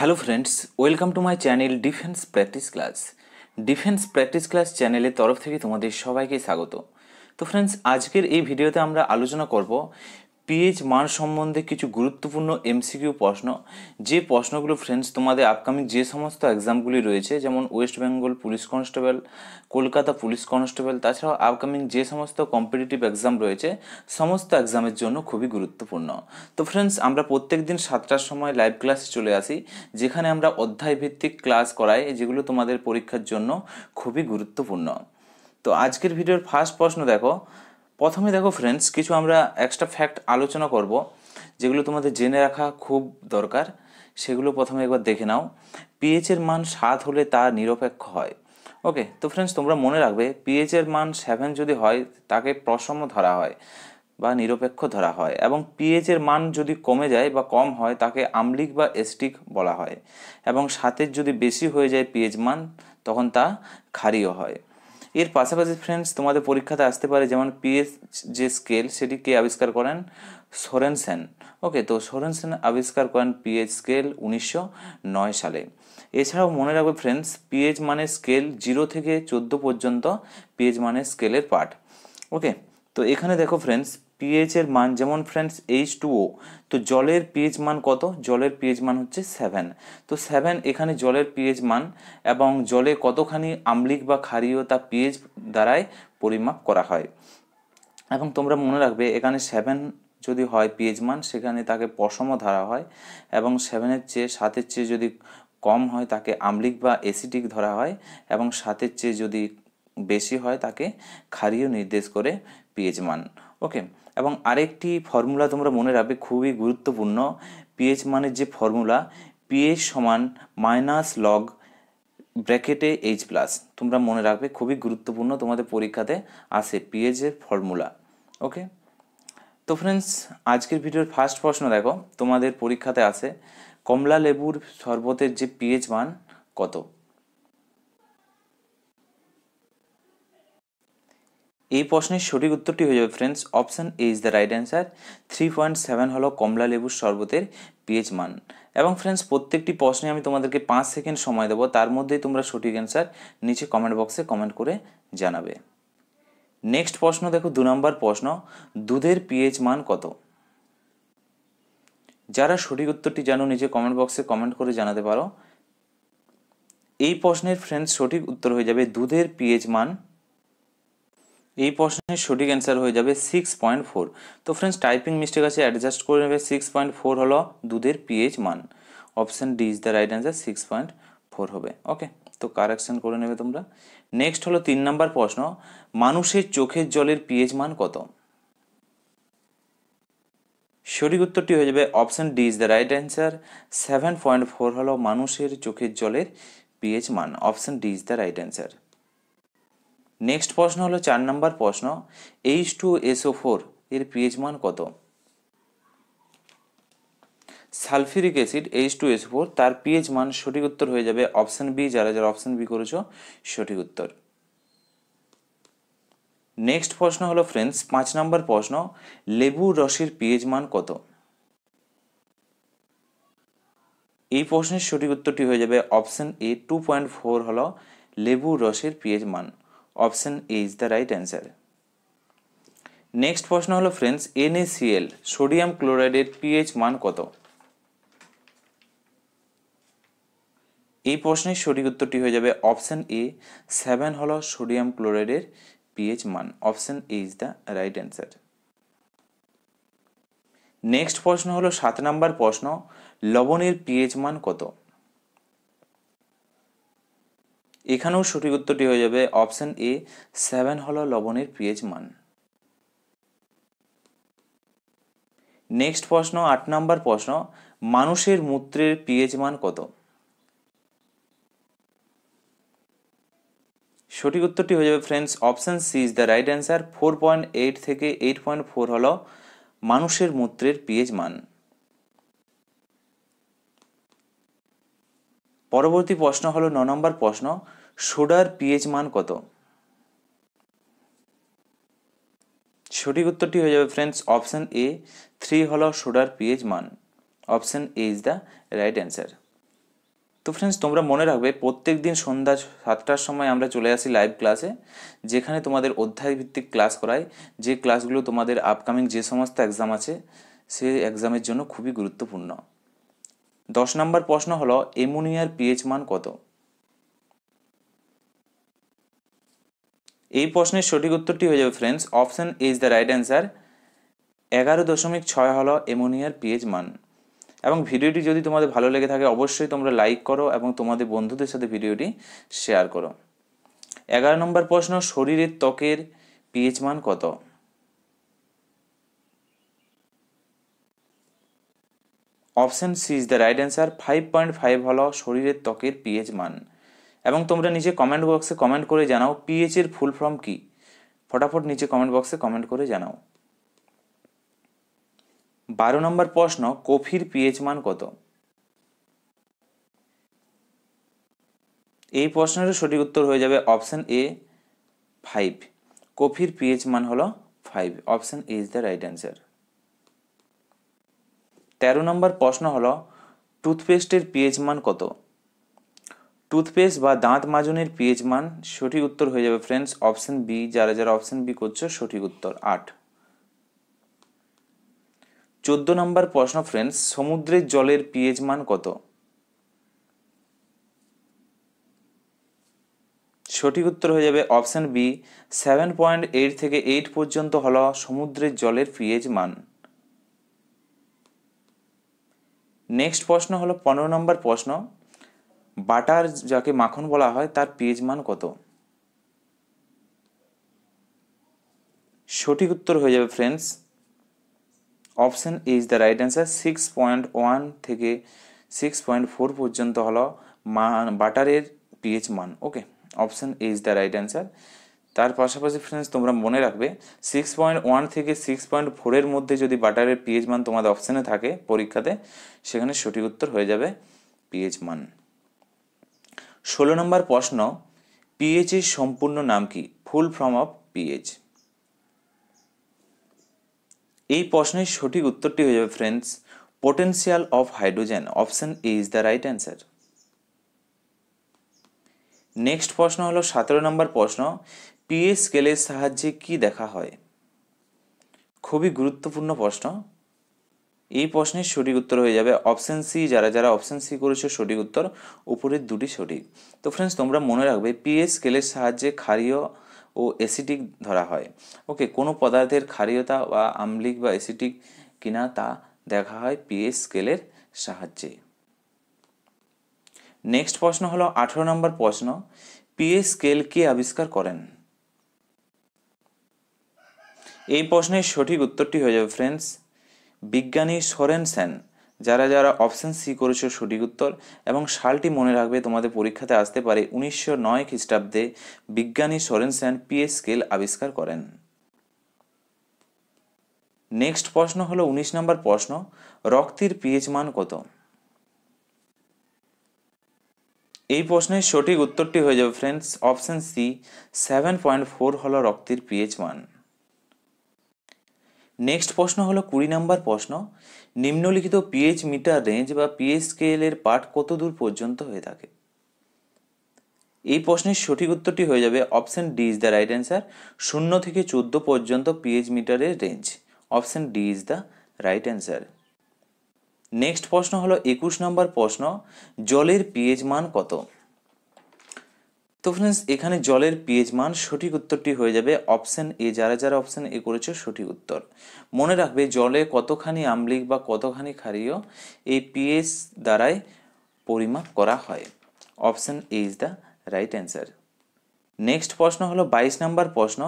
Hello friends, welcome to my channel defence practice class. Defence practice class চ্যানেলের তরফ থেকে তোমাদের সবাইকে স্বাগত। তো ফ্রেন্ডস, আজকের এই ভিডিওতে আমরা আলোচনা করব পিএইচ মান সম্বন্ধে কিছু গুরুত্বপূর্ণ এমসিকিউ প্রশ্ন। যে প্রশ্নগুলো ফ্রেন্ডস তোমাদের আপকামিং যে সমস্ত এক্সামগুলি রয়েছে, যেমন West Bengal police constable, Kolkata police constable, তাছাড়াও আপকামিং যে সমস্ত কম্পিটিটিভ এক্সাম রয়েছে সমস্ত এক্সামের জন্য খুবই গুরুত্বপূর্ণ। তো ফ্রেন্ডস, আমরা প্রত্যেক দিন 7টার সময় লাইভ ক্লাসে চলে আসি, যেখানে আমরা অধ্যায়ভিত্তিক ক্লাস করাই, যেগুলো তোমাদের পরীক্ষার জন্য খুবই গুরুত্বপূর্ণ। তো আজকের ভিডিওর ফার্স্ট প্রশ্ন দেখো। প্রথমে দেখো ফ্রেন্ডস, কিছু আমরা এক্সট্রা ফ্যাক্ট আলোচনা করব, যেগুলো তোমাদের জেনে রাখা খুব দরকার। সেগুলো প্রথমে একবার দেখে নাও। পিএইচের মান 7 হলে তা নিরপেক্ষ হয়। ওকে, তো ফ্রেন্ডস তোমরা মনে রাখবে, পিএইচের মান 7 যদি হয় তাকে প্রসম ধরা হয় বা নিরপেক্ষ ধরা হয়, এবং পিএইচের মান যদি কমে যায় বা কম হয় তাকে আম্লিক বা অ্যাসিডিক বলা হয়, এবং 7-এর যদি বেশি হয়ে যায় পিএইচ মান তখন তা ক্ষারীয় হয়। এর পাশাপাশি ফ্রেন্ডস তোমাদের পরীক্ষাতে আসতে পারে, যেমন পিএইচ যে স্কেল সেটি কে আবিষ্কার করেন? সোরেনসেন। ওকে, তো সোরেনসেন আবিষ্কার করেন পিএইচ স্কেল 1909 সালে। এছাড়াও মনে রাখবে ফ্রেন্ডস, পিএইচ মানে স্কেল 0 থেকে 14 পর্যন্ত পিএইচ মানে স্কেলের পার্ট। ওকে, তো এখানে দেখো ফ্রেন্ডস, পিএইচ এর মান যেমন ফ্রেন্ডস H2O, তো জলের পিএইচ মান কত? জলের পিএইচ মান হচ্ছে 7। তো 7 এখানে জলের পিএইচ মান, এবং জলে কতখানি আম্লিক বা ক্ষারীয় তা পিএইচ দ্বারাই পরিমাপ করা হয়। এবং তোমরা মনে রাখবে, এখানে 7 যদি হয় পিএইচ মান, সেখানে তাকে প্রসম ধরা হয়, এবং 7-এর চেয়ে যদি কম হয় তাকে আম্লিক বা অ্যাসিডিক ধরা হয়, এবং 7-এর চেয়ে যদি বেশি হয় তাকে ক্ষারীয় নির্দেশ করে পিএইচ মান। ওকে, এবং আরেকটি ফর্মুলা তোমরা মনে রাখবে, খুবই গুরুত্বপূর্ণ। পিএইচ মানের যে ফর্মুলা, পিএইচ সমান মাইনাস লগ ব্র্যাকেটে H প্লাস, তোমরা মনে রাখবে, খুবই গুরুত্বপূর্ণ, তোমাদের পরীক্ষাতে আসে পিএইচ এর ফর্মুলা। ওকে, তো ফ্রেন্ডস আজকের ভিডিওর ফার্স্ট প্রশ্ন দেখো, তোমাদের পরীক্ষাতে আসে কমলা লেবুর শরবতের যে পিএইচ মান কত? এই প্রশ্নের সঠিক উত্তরটি হয়ে যাবে friends option A is the right answer. 3.7 হলো কমলা লেবুর শরবতের পিএইচ মান। এবং ফ্রেন্ডস প্রত্যেকটি প্রশ্নে আমি তোমাদেরকে 5 সেকেন্ড সময় দেবো, তার মধ্যেই তোমরা সঠিক অ্যান্সার নিচে কমেন্ট বক্সে কমেন্ট করে জানাবে। নেক্সট প্রশ্ন দেখো, 2 নম্বর প্রশ্ন, দুধের পিএইচ মান কত? যারা সঠিক উত্তরটি জানো নিচে কমেন্ট বক্সে কমেন্ট করে জানাতে পারো। এই প্রশ্নের ফ্রেন্ডস সঠিক উত্তর হয়ে যাবে দুধের পিএইচ মান। এই প্রশ্নের সঠিক অ্যান্সার হয়ে যাবে 6.4। তো ফ্রেন্ডস টাইপিং মিস্টেক আছে, অ্যাডজাস্ট করে নেবে। 6.4 হলো দুধের পিএইচ মান। Option D is the right answer, 6.4 হবে। ওকে, তো কারেকশন করে নেবে তোমরা। নেক্সট হলো 3 নম্বর প্রশ্ন, মানুষের চোখের জলের পিএইচ মান কত? সঠিক উত্তরটি হয়ে যাবে option D is the right answer. 7.4 হলো মানুষের চোখের জলের পিএইচ মান। Option D is the right answer. Next প্রশ্ন হলো 4 নম্বর প্রশ্ন, H2SO4 এর পিএইচ মান কত? সালফিউরিক অ্যাসিড H2SO4 তার পিএইচ মান, সঠিক উত্তর হয়ে যাবে অপশন বি। যারা যারা অপশন বি করেছো সঠিক উত্তর। নেক্সট প্রশ্ন হলো ফ্রেন্ডস 5 নম্বর প্রশ্ন, লেবুর রসের পিএইচ মান কত? এই প্রশ্নের সঠিক উত্তরটি হয়ে যাবে অপশন এ। 2.4 হলো লেবুর রসের পিএইচ মান। Option A is the right answer. Next প্রশ্ন হলো ফ্রেন্ডস NaCl সোডিয়াম ক্লোরাইডের পিএইচ মান কত? এই প্রশ্নের সঠিক উত্তরটি হয়ে যাবে অপশন এ। 7 হলো সোডিয়াম ক্লোরাইডের পিএইচ মান। Option A is the right answer. Next প্রশ্ন হলো 7 নম্বর প্রশ্ন, লবণের পিএইচ মান কত? এখানেও সঠিক উত্তরটি হয়ে যাবে অপশন এ। 7 হলো লবণের পিএইচ মান। নেক্সট প্রশ্ন 8 নম্বর প্রশ্ন, মানুষের মূত্রের পিএইচ মান কত? সঠিক উত্তরটি হয়ে যাবে friends option C is the right answer. 4.8 থেকে 8.4 হলো মানুষের মূত্রের পিএইচ মান। পরবর্তী প্রশ্ন হলো 9 নম্বর প্রশ্ন, সোডার পিএইচ মান কত? সঠিক উত্তরটি হয়ে যাবে ফ্রেন্ডস অপশন এ। 3 হলো সোডার পিএইচ মান। Option A is the right answer. তো ফ্রেন্ডস, তোমরা মনে রাখবে প্রত্যেক দিন সন্ধ্যা 7টার সময় আমরা চলে আসি লাইভ ক্লাসে, যেখানে তোমাদের অধ্যায় ভিত্তিক ক্লাস করাই, যে ক্লাসগুলো তোমাদের আপকামিং যে সমস্ত এক্সাম আছে সেই এক্সামের জন্য খুবই গুরুত্বপূর্ণ। 10 নম্বর প্রশ্ন হলো অ্যামোনিয়ার পিএইচ মান কত? এই প্রশ্নের সঠিক উত্তরটি হয়ে যাবে friends, option A is the right answer. 11.6 হলো অ্যামোনিয়ার পিএইচ মান। এবং ভিডিওটি যদি তোমাদের ভালো লেগে থাকে অবশ্যই তোমরা লাইক করো এবং তোমাদের বন্ধুদের সাথে ভিডিওটি শেয়ার করো। 11 নম্বর প্রশ্ন, শরীরের ত্বকের পিএইচ মান কত? Option C is the right answer. 5.5 হলো শরীরের ত্বকের পিএইচ মান। এবং তোমরা নিচে কমেন্ট বক্সে কমেন্ট করে জানাও পিএইচ এর ফুল ফর্ম কি। ফটাফট নিচে কমেন্ট বক্সে কমেন্ট করে জানাও। 12 নম্বর প্রশ্ন, কফির পিএইচ মান কত? এই প্রশ্নের সঠিক উত্তর হয়ে যাবে অপশন এ 5। কফির পিএইচ মান হলো 5। Option A is the right answer. 13 নম্বর প্রশ্ন হলো টুথপেস্টের পিএইচ মান কত? টুথপেস্ট বা দাঁত মাজনের পিএইচ মান, সঠিক উত্তর হয়ে যাবে ফ্রেন্ডস অপশন বি। যারা যারা অপশন বি করছো সঠিক উত্তর 8। 14 নম্বর প্রশ্ন ফ্রেন্ডস, সমুদ্রের জলের পিএইচ মান কত? সঠিক উত্তর হয়ে যাবে অপশন বি। 7.8 থেকে 8 পর্যন্ত হলো সমুদ্রের জলের পিএইচ মান। নেক্সট প্রশ্ন হলো 15 নম্বর প্রশ্ন, বাটার যাকে মাখন বলা হয় তার পিএইচ মান কত? সঠিক উত্তর হয়ে যাবে friends option A is the right answer. 6.1 থেকে 6.4 পর্যন্ত হলো বাটারের পিএইচ মান। Okay, option A is the right answer. তার পাশাপাশি ফ্রেন্ডস তোমরা মনে রাখবে 6.1 থেকে 6.4 এর মধ্যে যদি বাটারের পিএইচ মান তোমাদের অপশানে থাকে পরীক্ষাতে, সেখানে সঠিক উত্তর হয়ে যাবে পিএইচ মান। 16 নম্বর প্রশ্ন, পিএইচ এর সম্পূর্ণ নাম কি? Full form of pH. এই প্রশ্নের সঠিক উত্তরটি হয়ে যাবে friends potential of hydrogen. Option A is the right answer. Next প্রশ্ন হলো 17 নম্বর প্রশ্ন, পিএইচ স্কেলের সাহায্যে কি দেখা হয়? খুবই গুরুত্বপূর্ণ প্রশ্ন। এই প্রশ্নের সঠিক উত্তর হয়ে যাবে অপশন সি। যারা যারা অপশন সি করেছো সঠিক উত্তর, উপরের দুটি সঠিক। তো ফ্রেন্ডস তোমরা মনে রাখবে পিএইচ স্কেলের সাহায্যে ক্ষারীয় ও অ্যাসিডিক ধরা হয়। ওকে, কোনো পদার্থের ক্ষারীয়তা বা আম্লিক বা অ্যাসিডিক কিনা তা দেখা হয় পিএইচ স্কেলের সাহায্যে। নেক্সট প্রশ্ন হলো 18 নম্বর প্রশ্ন, পিএইচ স্কেল কে আবিষ্কার করেন? এই প্রশ্নের সঠিক উত্তরটি হয়ে যাবে ফ্রেন্ডস বিজ্ঞানী সোরেনসেন। যারা যারা অপশন সি করেছো সঠিক উত্তর। এবং সালটি মনে রাখবে, তোমাদের পরীক্ষাতে আসতে পারে 1909 খ্রিস্টাব্দে বিজ্ঞানী সোরেনসেন পিএইচ স্কেল আবিষ্কার করেন। নেক্সট প্রশ্ন হলো 19 নম্বর প্রশ্ন, রক্তের পিএইচ মান কত? এই প্রশ্নের সঠিক উত্তরটি হয়ে যাবে ফ্রেন্ডস অপশন সি। 7.4 হলো রক্তের পিএইচ মান। নেক্সট প্রশ্ন হলো 20 নম্বর প্রশ্ন, নিম্নলিখিত পিএইচ মিটার রেঞ্জ বা পিএইচ স্কেলের পাঠ কত দূর পর্যন্ত হয়ে থাকে? এই প্রশ্নের সঠিক উত্তরটি হয়ে যাবে option D is the right answer. 0 থেকে 14 পর্যন্ত পিএইচ মিটারের range. Option D is the right answer. Next প্রশ্ন হলো 21 নম্বর প্রশ্ন, জলের পিএইচ মান কত? তো ফ্রেন্ডস এখানে জলের পিএইচ মান, সঠিক উত্তরটি হয়ে যাবে অপশন এ। যারা যারা অপশন এ করেছো সঠিক উত্তর। মনে রাখবে জলে কতখানি আম্লিক বা কতখানি ক্ষারীয় এই পিএইচ দ্বারাই পরিমাপ করা হয়। Option A is the right answer. Next প্রশ্ন হলো 22 নম্বর প্রশ্ন,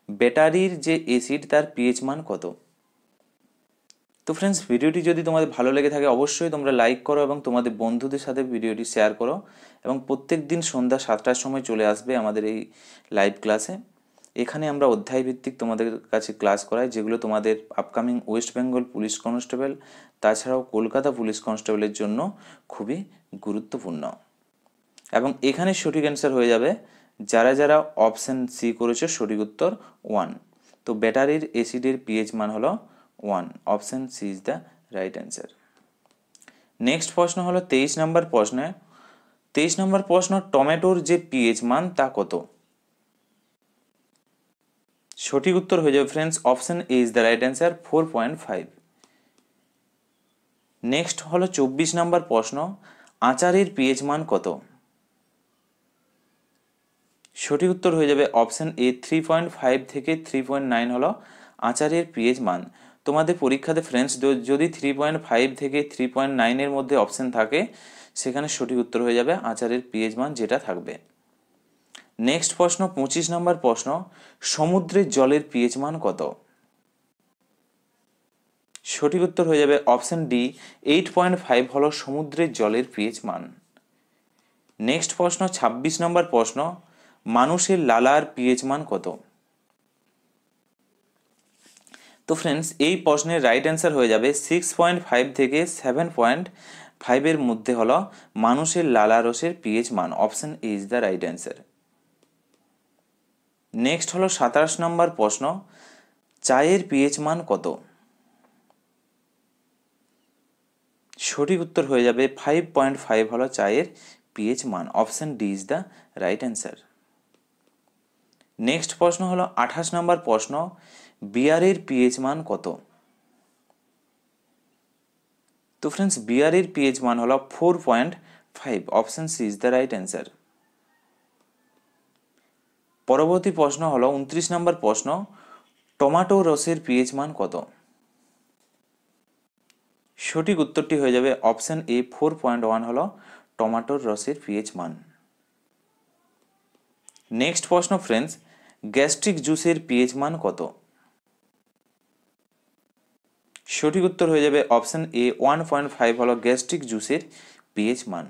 ব্যাটারির যে অ্যাসিড তার পিএইচ মান কত? তো ফ্রেন্ডস ভিডিওটি যদি তোমাদের ভালো লেগে থাকে অবশ্যই তোমরা লাইক করো এবং তোমাদের বন্ধুদের সাথে ভিডিওটি শেয়ার করো। এবং প্রত্যেক দিন সন্ধ্যা 7টার সময় চলে আসবে আমাদের এই লাইভ ক্লাসে। এখানে আমরা অধ্যায় ভিত্তিক তোমাদের কাছে ক্লাস করাই, যেগুলো তোমাদের upcoming West Bengal police constable তাছাড়াও কলকাতা পুলিশ কনস্টেবলের জন্য খুবই গুরুত্বপূর্ণ। এবং এখানে সঠিক অ্যান্সার হয়ে যাবে যারা যারা অপশন সি করেছো সঠিক উত্তর 1। তো ব্যাটারির অ্যাসিডের পিএইচ মান হলো 1। Option C is the right answer. Next প্রশ্ন হলো 23 নম্বর প্রশ্নে, 23 নম্বর প্রশ্ন, টমেটোর যে পিএইচ মান তা কত? সঠিক উত্তর হয়ে যাবে friends option A is the right answer 4.5। Next হলো 24 নম্বর প্রশ্ন, আচারের পিএইচ মান কত? সঠিক উত্তর হয়ে যাবে অপশন এ 3.5 থেকে 3.9 হলো আচারের পিএইচ মান। তোমাদের পরীক্ষাতে ফ্রেন্ডস যদি 3.5 থেকে 3.9 এর মধ্যে অপশন থাকে সেখানে সঠিক উত্তর হয়ে যাবে আচারের পিএইচ মান যেটা থাকবে। নেক্সট প্রশ্ন 25 নম্বর প্রশ্ন, সমুদ্রের জলের পিএইচ মান কত? সঠিক উত্তর হয়ে যাবে অপশন ডি 8.5 হলো সমুদ্রের জলের পিএইচ মান। নেক্সট প্রশ্ন 26 নম্বর প্রশ্ন, মানুষের লালার পিএইচ মান কত? তো ফ্রেন্ডস এই প্রশ্নের রাইট অ্যান্সার হয়ে যাবে 6.5 থেকে 7.5 এর মধ্যে হলো মানুষের লালারসের পিএইচ মান। Option A is the right answer. Next হলো 27 নম্বর প্রশ্ন, চায়ের পিএইচ মান কত? সঠিক উত্তর হয়ে যাবে 5.5 হলো চায়ের পিএইচ মান। Option D is the right answer. Next প্রশ্ন হলো 28 নম্বর প্রশ্ন, বিয়ারের পিএইচ মান কত? তো ফ্রেন্ডস বিয়ারের পিএইচ মান হলো 4.5। Option C is the right answer. পরবর্তী প্রশ্ন হলো 29 নম্বর প্রশ্ন, টমেটো রসের পিএইচ মান কত? সঠিক উত্তরটি হয়ে যাবে অপশন এ 4.1 হলো টমেটোর রসের পিএইচ মান। নেক্সট প্রশ্ন ফ্রেন্ডস, গ্যাস্ট্রিক জুসের পিএইচ মান কত? সঠিক উত্তর হয়ে যাবে অপশন এ 1.5 হলো গ্যাস্ট্রিক জুসের পিএইচ মান।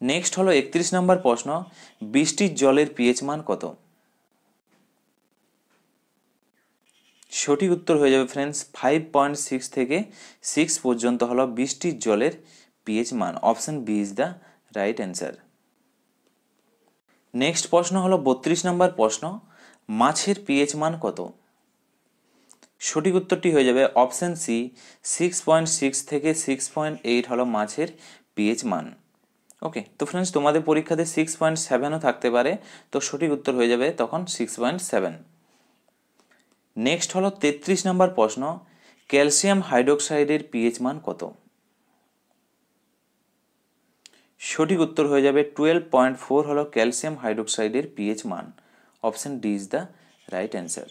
নেক্সট হলো 31 নম্বর প্রশ্ন, বৃষ্টির জলের পিএইচ মান কত? সঠিক উত্তর হয়ে যাবে ফ্রেন্ডস 5.6 থেকে 6 পর্যন্ত হলো বৃষ্টির জলের পিএইচ মান। Option B is the right answer. Next প্রশ্ন হলো 32 নম্বর প্রশ্ন, মাছের পিএইচ মান কত? সঠিক উত্তরটি হয়ে যাবে অপশন সি 6.6 থেকে 6.8 হলো মাছের পিএইচ মান। ওকে, তো ফ্রেন্ডস তোমাদের পরীক্ষাতে 6.7ও থাকতে পারে, তো সঠিক উত্তর হয়ে যাবে তখন 6.7। নেক্সট হলো 33 নম্বর প্রশ্ন, ক্যালসিয়াম হাইড্রোক্সাইডের পিএইচ মান কত? সঠিক উত্তর হয়ে যাবে 12.4 হলো ক্যালসিয়াম হাইড্রোক্সাইডের পিএইচ মান। Option D is the right answer.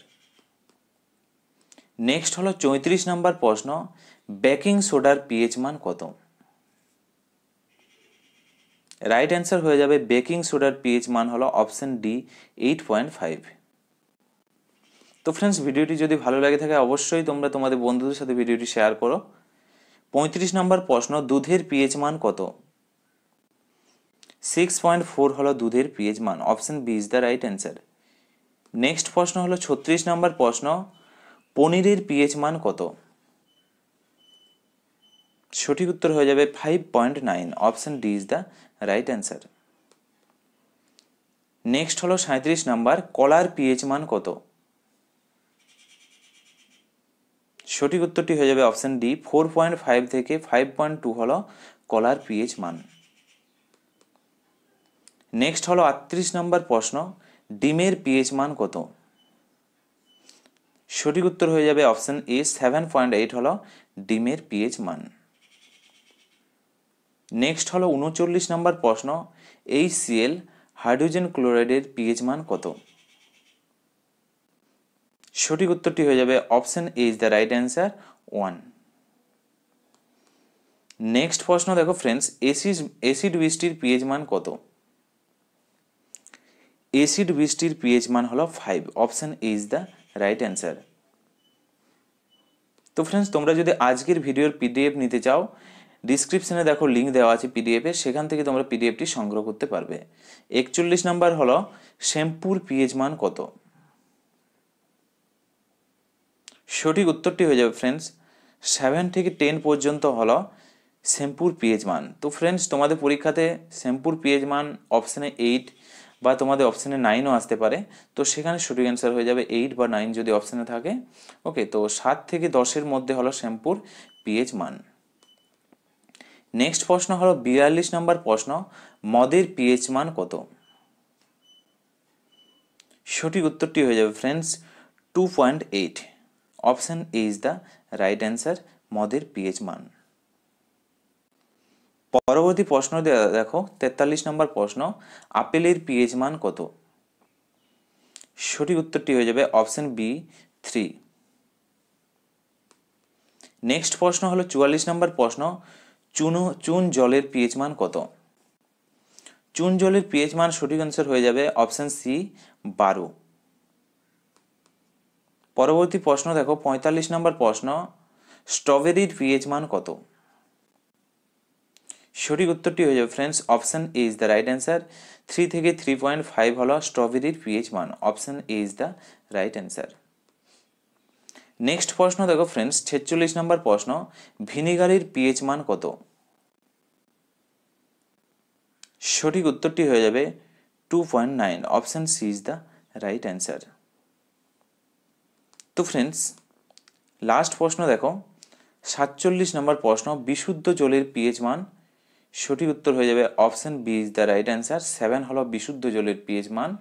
Next হলো 34 নম্বর প্রশ্ন, বেকিং সোডার পিএইচ মান কত? রাইট অ্যান্সার হয়ে যাবে বেকিং সোডার পিএইচ মান হলো অপশন ডি 8.5। তো ফ্রেন্ডস ভিডিওটি যদি ভালো লাগে থাকে অবশ্যই তোমরা তোমাদের বন্ধুদের সাথে ভিডিওটি শেয়ার করো। 35 নম্বর প্রশ্ন, দুধের পিএইচ মান কত? 6.4 হলো দুধের পিএইচ মান। Option B is the right answer. Next প্রশ্ন হলো 36 নম্বর প্রশ্ন, পনিরের পিএইচ মান কত? সঠিক উত্তর হয়ে যাবে 5.9। Option D is the right answer. Next হলো 37 নাম্বার, কলার পিএইচ মান কত? সঠিক উত্তরটি হয়ে যাবে অপশন ডি 4.5 থেকে 5.2 হলো কলার পিএইচ মান। নেক্সট হলো 38 নম্বর প্রশ্ন, ডিমের পিএইচ মান কত? সঠিক উত্তর হয়ে যাবে অপশন এ 7.8 হলো ডিমের পিএইচ মান। নেক্সট হলো 39 নম্বর প্রশ্ন, HCl হাইড্রোজেন ক্লোরাইডের পিএইচ মান কত? সঠিক উত্তরটি হয়ে যাবে option A is the right answer 1। Next প্রশ্ন দেখো ফ্রেন্ডস, অ্যাসিড বৃষ্টির পিএইচ মান কত? অ্যাসিড বৃষ্টির পিএইচ মান হলো 5। Option A is the right answer. তো ফ্রেন্ডস তোমরা যদি আজকের ভিডিওর পিডিএফ নিতে চাও, ডিসক্রিপশনে দেখো লিঙ্ক দেওয়া আছে পিডিএফ এর, সেখান থেকে তোমরা পিডিএফটি সংগ্রহ করতে পারবে। 41 নাম্বার হলো শ্যাম্পুর পিএইচ মান কত? সঠিক উত্তরটি হয়ে যাবে ফ্রেন্ডস 7 থেকে 10 পর্যন্ত হলো শ্যাম্পুর পিএইচ মান। তো ফ্রেন্ডস তোমাদের পরীক্ষাতে শ্যাম্পুর পিএইচ মান অপশনে 8 বা তোমাদের অপশনে 9ও আসতে পারে, তো সেখানে সঠিক অ্যান্সার হয়ে যাবে 8 বা 9 যদি অপশনে থাকে। ওকে, তো 7 থেকে 10-এর মধ্যে হলো শ্যাম্পুর পিএইচ মান। নেক্সট প্রশ্ন হলো 42 নম্বর প্রশ্ন, মদের পিএইচ মান কত? সঠিক উত্তরটি হয়ে যাবে friends 2.8। Option A is the right answer, মদের পিএইচ মান। পরবর্তী প্রশ্ন দেখো 43 নম্বর প্রশ্ন, আপেলের পিএইচ মান কত? সঠিক উত্তরটি হয়ে যাবে অপশন বি 3। নেক্সট প্রশ্ন হলো 44 নম্বর প্রশ্ন, চুন জলের পিএইচ মান কত? চুন জলের পিএইচ মান সঠিক অ্যান্সার হয়ে যাবে অপশন সি 12। পরবর্তী প্রশ্ন দেখো 45 নম্বর প্রশ্ন, স্ট্রবেরির পিএইচ মান কত? সঠিক উত্তরটি হয়ে যাবে friends option A is the right answer, 3 থেকে 3.5 হলো স্ট্রবেরির পিএইচ মান। Option A is the right answer. Next প্রশ্ন দেখো ফ্রেন্ডস 46 নম্বর প্রশ্ন, ভিনেগারের পিএইচ মান কত? সঠিক উত্তরটি হয়ে যাবে 2.9। Option C is the right answer. তো ফ্রেন্ডস লাস্ট প্রশ্ন দেখো 47 নম্বর প্রশ্ন, বিশুদ্ধ জলের পিএইচ মান। সঠিক উত্তর হয়ে যাবে option B is the right answer, 7 হলো বিশুদ্ধ জলের পিএইচ মান।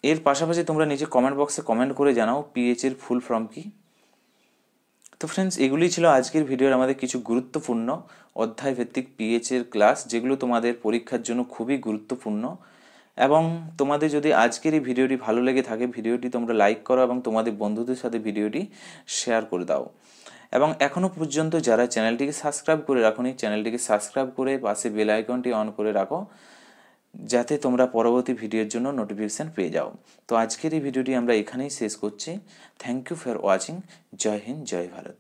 এর পাশাপাশি তোমরা নিচে কমেন্ট বক্সে কমেন্ট করে জানাও পিএইচ এর ফুল ফর্ম কি। তো ফ্রেন্ডস এগুলি ছিল আজকের ভিডিওর আমাদের কিছু গুরুত্বপূর্ণ অধ্যায় ভিত্তিক পিএইচ এর ক্লাস, যেগুলো তোমাদের পরীক্ষার জন্য খুবই গুরুত্বপূর্ণ। এবং তোমাদের যদি আজকের এই ভিডিওটি ভালো লেগে থাকে, ভিডিওটি তোমরা লাইক করো এবং তোমাদের বন্ধুদের সাথে ভিডিওটি শেয়ার করে দাও। এবং এখনও পর্যন্ত যারা চ্যানেলটিকে সাবস্ক্রাইব করে রাখোনি, চ্যানেলটিকে সাবস্ক্রাইব করে পাশে বেল আইকনটি অন করে রাখো, যাতে তোমরা পরবর্তী ভিডিওর জন্য নোটিফিকেশান পেয়ে যাও। তো আজকের এই ভিডিওটি আমরা এখানেই শেষ করছি। Thank you for watching. জয় হিন্দ, জয় ভারত।